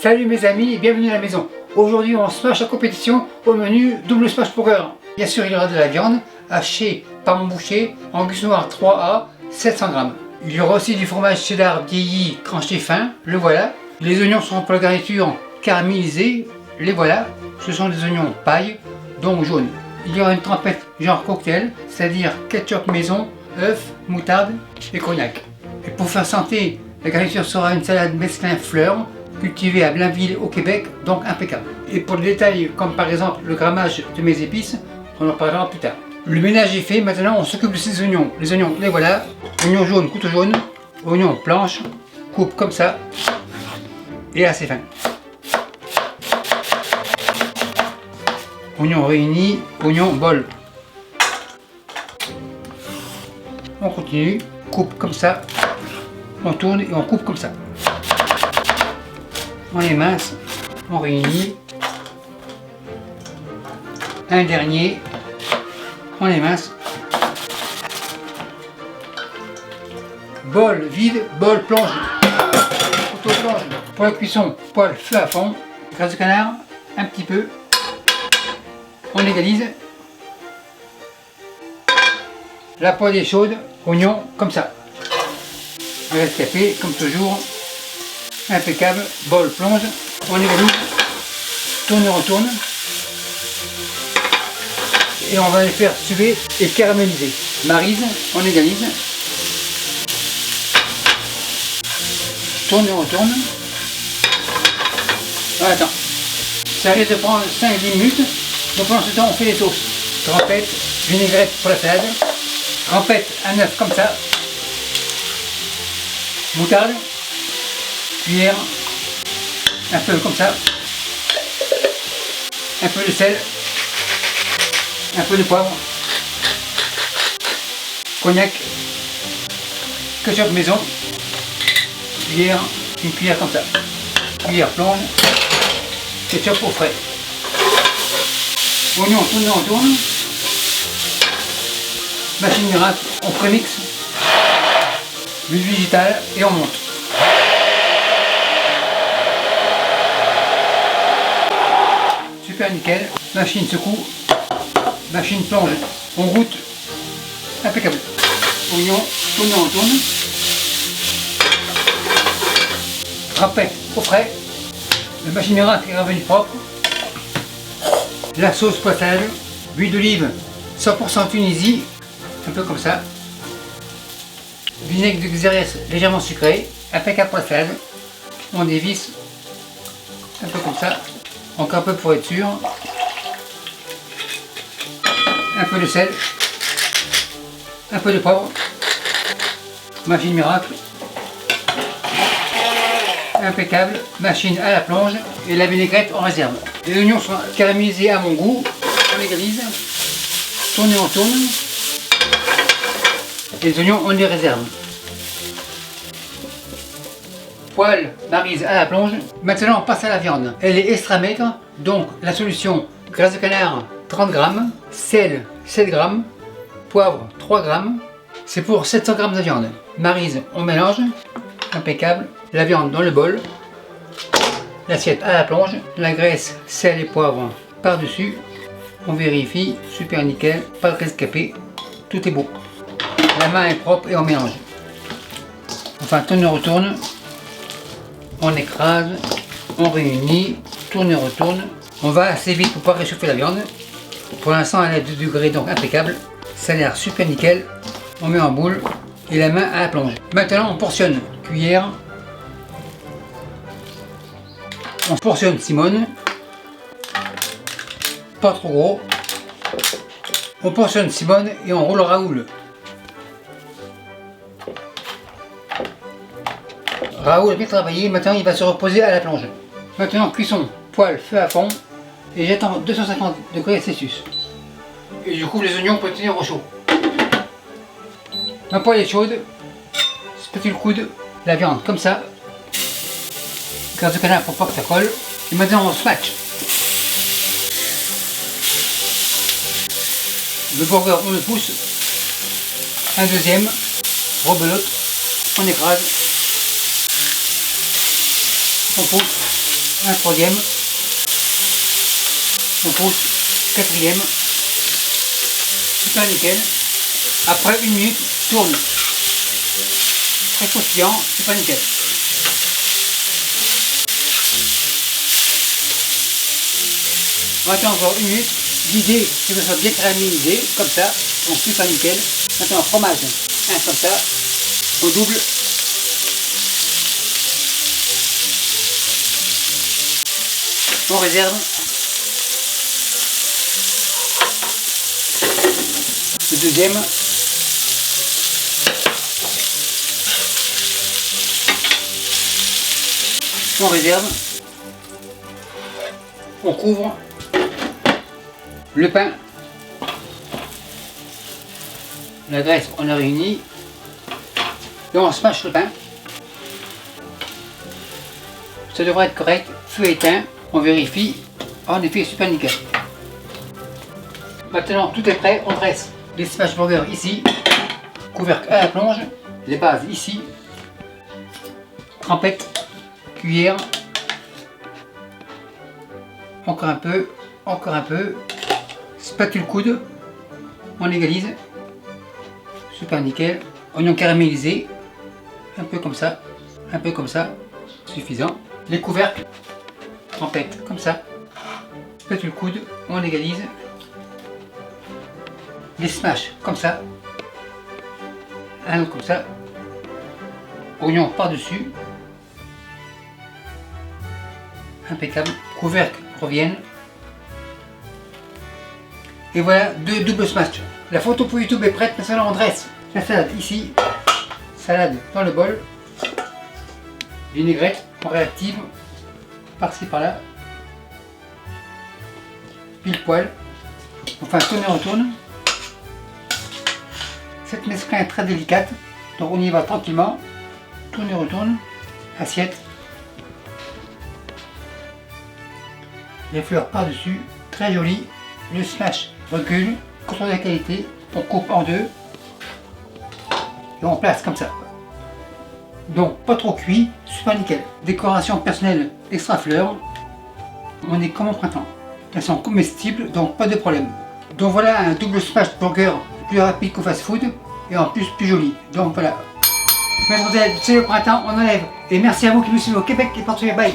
Salut mes amis et bienvenue à la maison. Aujourd'hui on smash la compétition au menu double smash burger. Bien sûr il y aura de la viande hachée par mon boucher, angus noir 3A, 700 g. Il y aura aussi du fromage cheddar vieilli tranché fin, le voilà. Les oignons seront pour la garniture caramélisés, les voilà. Ce sont des oignons paille, donc jaunes. Il y aura une trempette genre cocktail, c'est-à-dire ketchup maison, œuf, moutarde et cognac. Et pour faire santé, la garniture sera une salade mesclun fleurs, cultivée à Blainville au Québec, donc impeccable. Et pour les détails, comme par exemple le grammage de mes épices, on en parlera plus tard. Le ménage est fait, maintenant on s'occupe de ces oignons. Les oignons, les voilà. Oignons jaunes, couteau jaune. Oignons planches, coupe comme ça. Et assez fin. Oignons réunis, oignons bol. On continue, coupe comme ça. On tourne et on coupe comme ça. On les mince, on réunit. Un dernier, on les mince. Bol vide, bol plonge. Couteau plonge. Pour la cuisson, poêle feu à fond. Graisse de canard, un petit peu. On égalise. La poêle est chaude, oignon comme ça. Rescapé, comme toujours. Impeccable, bol plonge, on évalue, tourne et retourne. Et on va les faire suer et caraméliser. Marise, on égalise. Tourne et retourne. Attends, ça risque de prendre 5-10 minutes. Donc pendant ce temps, on fait les sauces. Trempette, vinaigrette pour la salade. Trempette, un œuf comme ça. Moutarde. Cuillère, un peu comme ça, un peu de sel, un peu de poivre, cognac, ketchup maison, cuillère, une cuillère comme ça, cuillère plonge, ketchup au frais, oignon, on tourne, machine miracle, on prémixe, l'huile végétale et on monte. Super nickel, machine secoue, machine plonge, on goûte, impeccable. Oignon, on tourne. Râpette au frais, la machine miracle est revenue propre. La sauce poisson, huile d'olive 100% Tunisie, un peu comme ça. Vinaigre de Xérès légèrement sucré, impeccable pour la salade. On dévisse, un peu comme ça. Encore un peu pour être sûr. Un peu de sel. Un peu de poivre. Machine miracle. Impeccable. Machine à la plonge. Et la vinaigrette en réserve. Les oignons sont caramélisés à mon goût. On égalise. Tourne et on tourne. Les oignons, on les réserve. Poêle marise à la plonge. Maintenant on passe à la viande. Elle est extra maigre, donc la solution graisse de canard 30 g, sel 7 g, poivre 3 g. C'est pour 700 g de viande. Marise, on mélange, impeccable. La viande dans le bol, l'assiette à la plonge, la graisse, sel et poivre par-dessus. On vérifie, super nickel, pas de rescapé, tout est beau. La main est propre et on mélange. Enfin, tourne et retourne. On écrase, on réunit, tourne et retourne. On va assez vite pour ne pas réchauffer la viande. Pour l'instant elle est à 2 degrés, donc impeccable. Ça a l'air super nickel. On met en boule et la main à la plonge. Maintenant on portionne. Cuillère. On portionne Simone. Pas trop gros. On portionne Simone et on roule Raoul. Raoul a bien travaillé, maintenant il va se reposer à la plonge. Maintenant cuisson, poêle, feu à fond, et j'attends 250 degrés Celsius. Et je couvre les oignons pour les tenir au chaud. Ma poêle est chaude, spatule coude, la viande comme ça, graisse de canard pour pas que ça colle, et maintenant on smash. Le burger on le pousse, un deuxième, rebelote, on écrase. On pousse, un troisième, on pousse, quatrième, super nickel. Après 1 minute, tourne. Très croustillant, super nickel. On va attendre encore 1 minute. L'idée, c'est que ça soit bien caramélisé, comme ça, donc super nickel. Maintenant, fromage, comme ça, on double. On réserve. Le deuxième. On réserve. On couvre. Le pain. La graisse, on a réuni. Et on smash le pain. Ça devrait être correct. Feu éteint. On vérifie. En effet, super nickel. Maintenant, tout est prêt. On dresse les smash burgers ici. Couvercle à la plonge. Les bases ici. Trempette. Cuillère. Encore un peu. Encore un peu. Spatule coude. On égalise. Super nickel. Oignon caramélisé. Un peu comme ça. Un peu comme ça. Suffisant. Les couvercles. Trempette comme ça. Spatule coude. On égalise. Les smash comme ça. Un autre comme ça. Oignon par-dessus. Impeccable. Couvercle reviennent. Et voilà, 2 doubles smash. La photo pour YouTube est prête, maintenant on dresse la salade ici. Salade dans le bol. Vinaigrette, on réactive. Par-ci par-là. Pile poil. Enfin, tourne et retourne. Cette mesclin est très délicate, donc on y va tranquillement. Tourne et retourne. Assiette. Les fleurs par-dessus, très joli. Le smash recule, contrôle de la qualité, on coupe en deux et on place comme ça. Donc pas trop cuit, super nickel. Décoration personnelle extra fleurs. On est comme au printemps. Elles sont comestibles, donc pas de problème. Donc voilà un double smash burger plus rapide qu'au fast food et en plus joli. Donc voilà. Mademoiselle, c'est le printemps, on enlève. Et merci à vous qui nous suivez au Québec et partout. Bye.